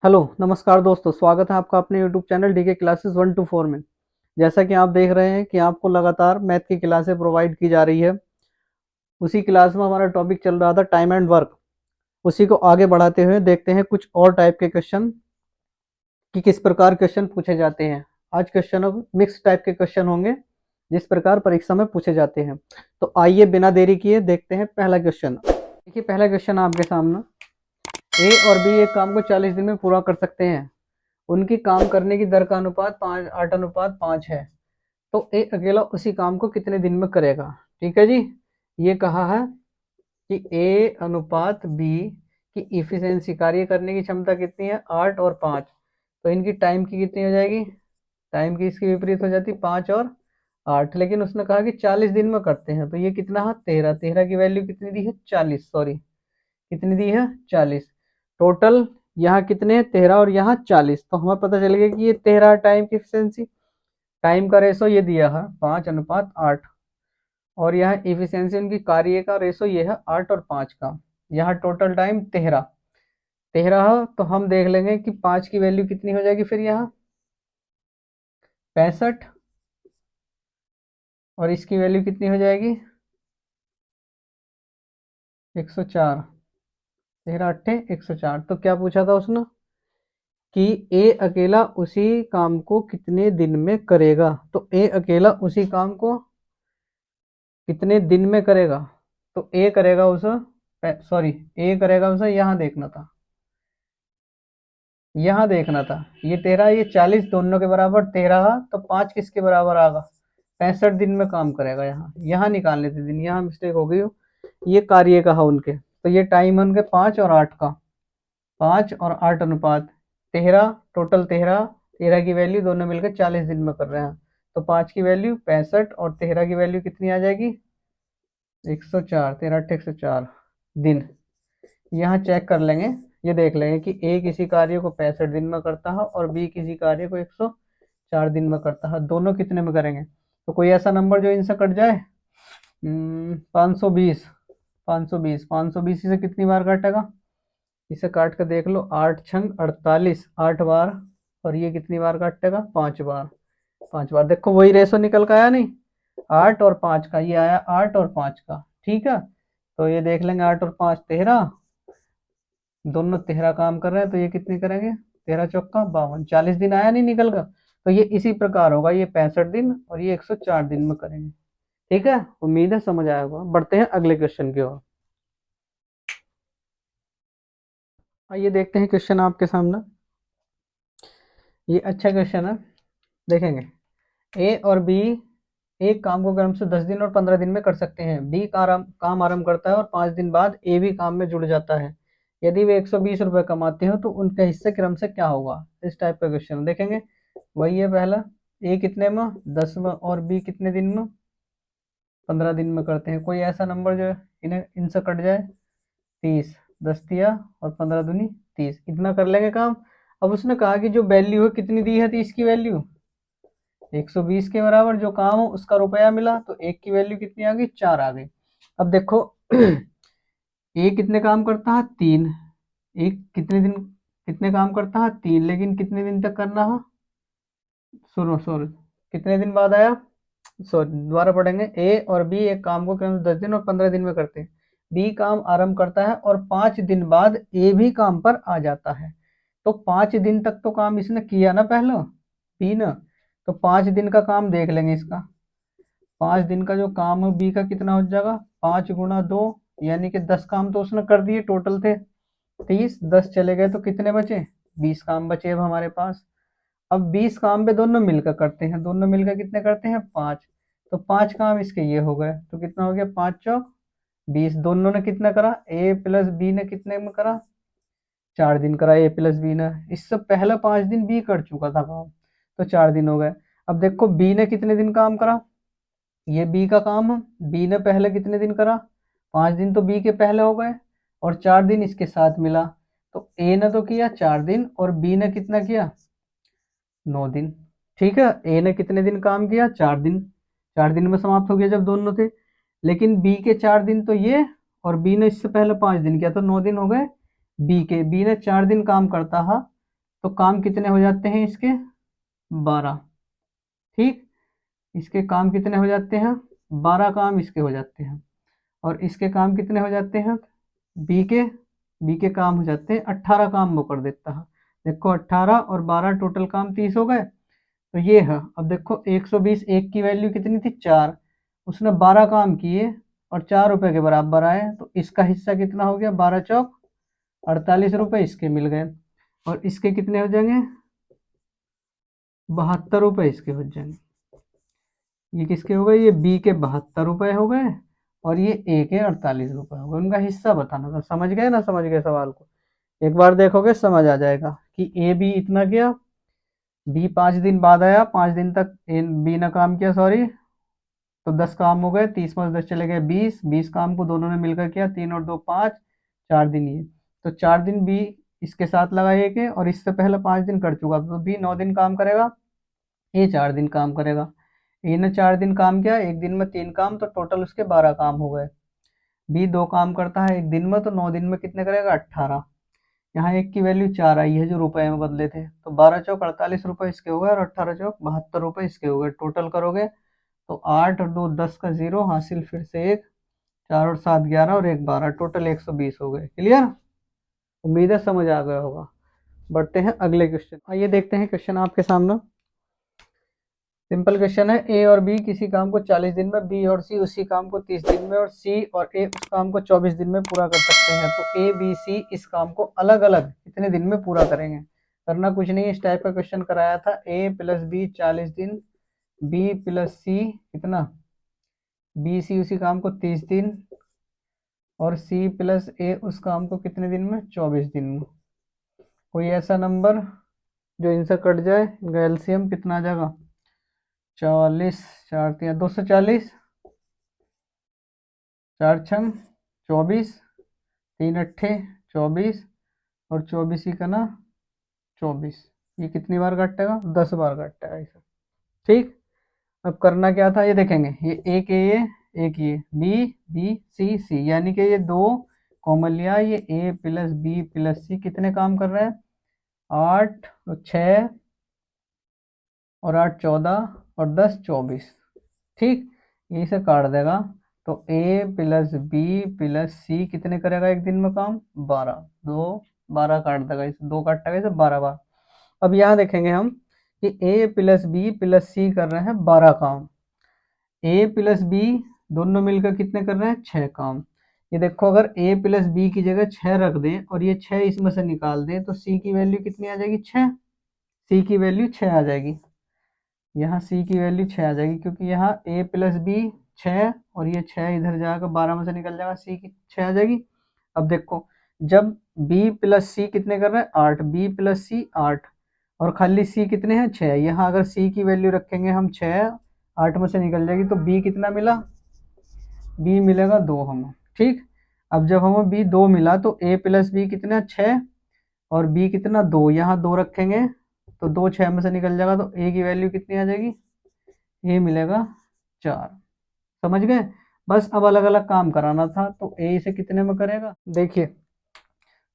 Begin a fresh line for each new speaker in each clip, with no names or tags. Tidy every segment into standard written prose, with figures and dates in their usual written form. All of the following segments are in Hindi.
हेलो नमस्कार दोस्तों, स्वागत है आपका अपने YouTube channel DK classes 1 to 4 में। जैसा कि आप देख रहे हैं कि आपको लगातार मैथ की क्लासें प्रोवाइड की जा रही है। उसी क्लास में हमारा टॉपिक चल रहा था टाइम एंड वर्क। उसी को आगे बढ़ाते हुए देखते हैं कुछ और टाइप के क्वेश्चन कि किस प्रकार क्वेश्चन पूछे जाते हैं। आज क्वेश्चन मिक्स टाइप के क्वेश्चन होंगे जिस प्रकार परीक्षा में पूछे जाते हैं। तो आइए बिना देरी किए देखते हैं पहला क्वेश्चन। देखिए पहला क्वेश्चन आपके सामने, ए और बी एक काम को 40 दिन में पूरा कर सकते हैं। उनकी काम करने की दर का अनुपात 8:5 है। तो ए अकेला उसी काम को कितने दिन में करेगा। ठीक है जी। ये कहा है कि ए अनुपात बी की इफिशियंसी, कार्य करने की क्षमता कितनी है, 8 और 5। तो इनकी टाइम की कितनी हो जाएगी, टाइम की इसकी विपरीत हो जाती 5 और 8। लेकिन उसने कहा कि 40 दिन में करते हैं, तो ये कितना है 13। 13 की वैल्यू कितनी दी है 40, सॉरी कितनी दी है 40। टोटल यहाँ कितने 13 और यहाँ 40, तो हमें पता चल गया कि ये 13 टाइम की एफिशिएंसी। टाइम का रेशो ये दिया है 5:8, और यहाँ इफिशियंसी उनकी कार्य का रेशो ये है 8 और 5 का। यहाँ टोटल टाइम 13 13 है, तो हम देख लेंगे कि 5 की वैल्यू कितनी हो जाएगी फिर यहाँ 65, और इसकी वैल्यू कितनी हो जाएगी 104। 13 × 8 = 104। तो क्या पूछा था उसने कि ए अकेला उसी काम को कितने दिन में करेगा। तो ए अकेला उसी काम को कितने दिन में करेगा, तो ए करेगा उसे, सॉरी ए करेगा उसे यहाँ देखना था, यहाँ देखना था। ये 13 ये 40 दोनों के बराबर 13 है, तो 5 किसके बराबर आएगा 65 दिन में काम करेगा। यहाँ यहाँ निकालने थे दिन, यहाँ मिस्टेक हो गई हो। ये कार्य कहा उनके, तो ये टाइम है उनके 5 और 8 का। 5 और 8 अनुपात 13, टोटल 13। 13 की वैल्यू दोनों मिलकर 40 दिन में कर रहे हैं, तो 5 की वैल्यू 65 और 13 की वैल्यू कितनी आ जाएगी 104। 13 × 8 = 104 दिन। यहाँ चेक कर लेंगे, ये देख लेंगे कि ए किसी कार्य को 65 दिन में करता है और बी किसी कार्य को 104 दिन में करता है। दोनों कितने में करेंगे, तो कोई ऐसा नंबर जो इनसे कट जाए। 520। 520 520 से कितनी बार काटेगा, इसे काट कर देख लो, 8×6 = 48, 8 बार। और ये कितनी बार काटेगा 5 बार। 5 बार, देखो वही रेशो निकल का आया नहीं, 8 और 5 का, ये आया 8 और 5 का। ठीक है, तो ये देख लेंगे 8 और 5 13, दोनों 13 काम कर रहे हैं, तो ये कितनी करेंगे 13×4 = 52, 40 दिन आया नहीं निकल का। तो ये इसी प्रकार होगा, ये 65 दिन और ये 104 दिन में करेंगे। ठीक है, उम्मीद है समझ आया होगा। बढ़ते हैं अगले क्वेश्चन की ओर। आइए देखते हैं क्वेश्चन आपके सामने। ये अच्छा क्वेश्चन है, देखेंगे। ए और बी एक काम को क्रम से 10 दिन और 15 दिन में कर सकते हैं। बी काम आरंभ करता है और 5 दिन बाद ए भी काम में जुड़ जाता है। यदि वे 120 रुपये कमाते हो तो उनके हिस्से क्रम से क्या होगा। इस टाइप का क्वेश्चन देखेंगे। वही है पहला, ए कितने में 10 में और बी कितने दिन में 15 दिन में करते हैं। कोई ऐसा नंबर जो इन्हें इनसे कट जाए। 30, 10 दिया और 15 दूनी 30, इतना कर लेंगे काम। अब उसने कहा कि जो वैल्यू है कितनी दी है 30 की वैल्यू 120 के बराबर, जो काम हो उसका रुपया मिला, तो एक की वैल्यू कितनी आ गई 4 आ गई। अब देखो ए कितने काम करता है 3। एक कितने दिन कितने काम करता है 3, लेकिन कितने दिन तक करना है, सुनो सॉरी कितने दिन बाद आया, सॉरी दोबारा पढ़ेंगे। ए और बी एक काम को क्रम 10 दिन और 15 दिन में करते हैं। बी काम आरंभ करता है और 5 दिन बाद ए भी काम पर आ जाता है। तो 5 दिन तक तो काम इसने किया ना पहले, बी ना, तो 5 दिन का काम देख लेंगे इसका। 5 दिन का जो काम है बी का कितना हो जाएगा 5 × 2, यानी कि 10 काम तो उसने कर दिए, टोटल थे 30, 10 चले गए तो कितने बचे 20 काम बचे अब हमारे पास। अब 20 काम पे दोनों मिलकर करते हैं, दोनों मिलकर कितने करते हैं 5। तो 5 काम इसके ये हो गए, तो कितना हो गया 5×4 = 20। दोनों ने कितना करा, ए प्लस बी ने कितने में करा 4 दिन करा ए प्लस बी ने। इससे पहले 5 दिन बी कर चुका था काम, तो 4 दिन हो गए। अब देखो बी ने कितने दिन काम करा, ये बी का काम है, बी ने पहले कितने दिन करा 5 दिन, तो बी के पहले हो गए, और 4 दिन इसके साथ मिला। तो ए ने तो किया 4 दिन और बी ने कितना किया 9 दिन। ठीक है, ए ने कितने दिन काम किया 4 दिन, 4 दिन में समाप्त हो गया जब दोनों थे। लेकिन बी के 4 दिन तो ये, और बी ने इससे पहले 5 दिन किया, तो 9 दिन हो गए बी के। बी ने 4 दिन काम करता है तो काम कितने हो जाते हैं इसके? 12। ठीक, इसके काम कितने हो जाते हैं? 12 काम इसके हो जाते हैं। और इसके काम कितने हो जाते हैं? बी के काम हो जाते हैं 18 काम वो कर देता है। देखो 18 और 12 टोटल काम 30 हो गए। तो ये है, अब देखो 120, एक की वैल्यू कितनी थी? 4। उसने 12 काम किए और 4 रुपए के बराबर आए, तो इसका हिस्सा कितना हो गया? 12 चौक 48 रुपए इसके मिल गए। और इसके कितने हो जाएंगे? 72 रुपए इसके हो जाएंगे। ये किसके हो गए? ये बी के 72 रुपए हो गए और ये ए के 48 रुपए हो गए। उनका हिस्सा बताना था। समझ गए ना? समझ गए सवाल को? एक बार देखोगे समझ आ जाएगा कि ए बी इतना किया, बी 5 दिन बाद आया, 5 दिन तक बी ने काम किया, सॉरी, तो 10 काम हो गए, 30 में 10 चले गए 20, 20 काम को दोनों ने मिलकर किया, 3 और 2 5, 4 दिन ये, तो 4 दिन बी इसके साथ लगा ए के, और इससे पहले 5 दिन कर चुका, तो बी 9 दिन काम करेगा, ये 4 दिन काम करेगा। ए ने 4 दिन काम किया, एक दिन में 3 काम, तो टोटल उसके 12 काम हो गए। बी 2 काम करता है एक दिन में, तो 9 दिन में कितने करेगा? 18। यहाँ एक की वैल्यू 4 आई है जो रुपए में बदले थे, तो 12 चौक 48 रुपए इसके हो गए और 18 चौक 72 रुपए इसके हो गए। टोटल करोगे तो 8 और 2 10 का 0 हासिल, फिर से 1, 4 और 7 11 और 1 12, टोटल 120 हो गए। क्लियर? उम्मीद है समझ आ गया होगा। बढ़ते हैं अगले क्वेश्चन। आइए देखते हैं क्वेश्चन आपके सामने। सिंपल क्वेश्चन है, ए और बी किसी काम को 40 दिन में, बी और सी उसी काम को 30 दिन में, और सी और ए उस काम को 24 दिन में पूरा कर सकते हैं। तो ए बी सी इस काम को अलग अलग कितने दिन में पूरा करेंगे? करना कुछ नहीं, इस टाइप का क्वेश्चन कराया था। ए प्लस बी 40 दिन, बी प्लस सी कितना? बी सी उसी काम को 30 दिन, और सी प्लस ए उस काम को कितने दिन में? 24 दिन में। कोई ऐसा नंबर जो इनसे कट जाए, इनका एलसीएम कितना आ जाएगा? 40, 4 3 240, 4 छंग 24, 3 अट्ठे 24, और 24 ही का ना 24। ये कितनी बार काटेगा? 10 बार काटेगा इसे। ठीक, अब करना क्या था ये देखेंगे। ये एक ये बी बी सी सी, यानी कि ये 2 कॉमन लिया, ये ए प्लस बी प्लस सी कितने काम कर रहे हैं? 8 और 6 और 8 14 और 10 24। ठीक, यही से काट देगा, तो ए प्लस बी प्लस सी कितने करेगा एक दिन में काम? 12। 2 12 काट देगा, इसे 2 काटेगा, इसे 12 बार। अब यहाँ देखेंगे हम कि ए प्लस बी प्लस सी कर रहे हैं 12 काम, ए प्लस बी दोनों मिलकर कितने कर रहे हैं? 6 काम। ये देखो, अगर ए प्लस बी की जगह 6 रख दें और ये 6 इसमें से निकाल दें, तो सी की वैल्यू कितनी आ जाएगी? 6। सी की वैल्यू 6 आ जाएगी। यहाँ सी की वैल्यू 6 आ जाएगी, क्योंकि यहाँ ए प्लस बी 6 और ये 6 इधर जाकर 12 में से निकल जाएगा, सी की 6 आ जाएगी। अब देखो, जब बी प्लस सी कितने कर रहे हैं? 8, बी प्लस सी 8, और खाली सी कितने हैं? 6। यहाँ अगर सी की वैल्यू रखेंगे हम 6, 8 में से निकल जाएगी, तो बी कितना मिला? बी मिलेगा 2 हमें। ठीक, अब जब हमें बी 2 मिला, तो ए प्लस बी कितना? 6, और बी कितना? 2। यहाँ 2 रखेंगे तो 2 6 में से निकल जाएगा, तो ए की वैल्यू कितनी आ जाएगी? ए मिलेगा 4। समझ गए? बस अब अलग अलग काम कराना था, तो ए इसे कितने में करेगा? देखिए,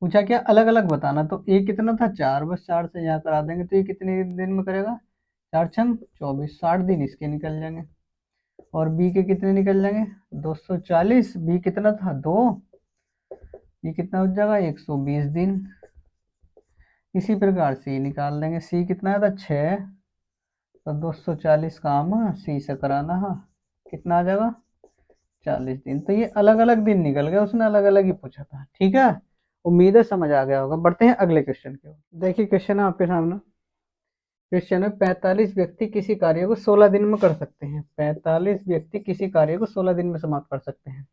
पूछा क्या? अलग अलग बताना, तो ए कितना था? 4, बस 4 से यहाँ करा देंगे, तो ये कितने दिन में करेगा? 4 छंग 24, 60 दिन इसके निकल जाएंगे। और बी के कितने निकल जाएंगे? 240, बी कितना था? 2, ये कितना हो जाएगा? 120 दिन। इसी प्रकार सी निकाल देंगे, सी कितना था? 6, तो 240 काम सी से कराना है, कितना आ जाएगा? 40 दिन। तो ये अलग अलग दिन निकल गए, उसने अलग अलग ही पूछा था। ठीक है, उम्मीद है समझ आ गया होगा। बढ़ते हैं अगले क्वेश्चन की ओर। देखिए क्वेश्चन है आपके सामने। क्वेश्चन है, 45 व्यक्ति किसी कार्य को 16 दिन में कर सकते हैं। 45 व्यक्ति किसी कार्य को 16 दिन में समाप्त कर सकते हैं,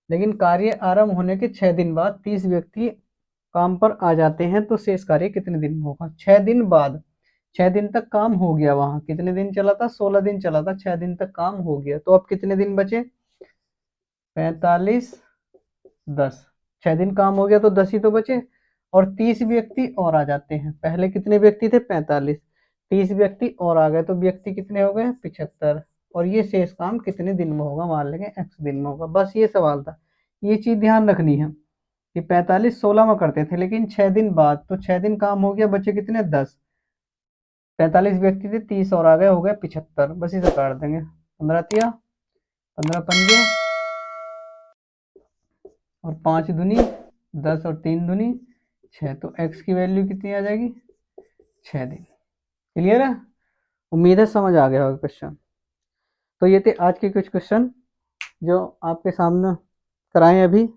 लेकिन कार्य आरंभ होने के 6 दिन बाद 30 व्यक्ति काम पर आ जाते हैं, तो शेष कार्य कितने दिन में होगा? 6 दिन बाद, 6 दिन तक काम हो गया, वहां कितने दिन चला था? 16 दिन चला था, 6 दिन तक काम हो गया, तो अब कितने दिन बचे? 45 10, 6 दिन काम हो गया तो 10 ही तो बचे, और 30 व्यक्ति और आ जाते हैं। पहले कितने व्यक्ति थे? 45, 30 व्यक्ति और आ गए, तो व्यक्ति कितने हो गए? 75। और ये शेष काम कितने दिन में होगा? मान लेंगे x दिन में होगा। बस ये सवाल था, ये चीज ध्यान रखनी है कि 45 16 में करते थे, लेकिन 6 दिन बाद, तो 6 दिन काम हो गया, बचे कितने 10। 45 व्यक्ति थे, 30 और आ गए, हो गया 75। बस इसे काट देंगे, 15 तिया 15 पंजे और 5 दूनी 10 और 3 दूनी 6, तो x की वैल्यू कितनी आ जाएगी 6 दिन। क्लियर है? उम्मीद है समझ आ गया होगा क्वेश्चन। तो ये थे आज के कुछ क्वेश्चन जो आपके सामने कराएं अभी।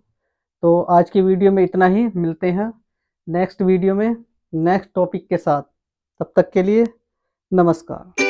तो आज की वीडियो में इतना ही, मिलते हैं नेक्स्ट वीडियो में नेक्स्ट टॉपिक के साथ। तब तक के लिए नमस्कार।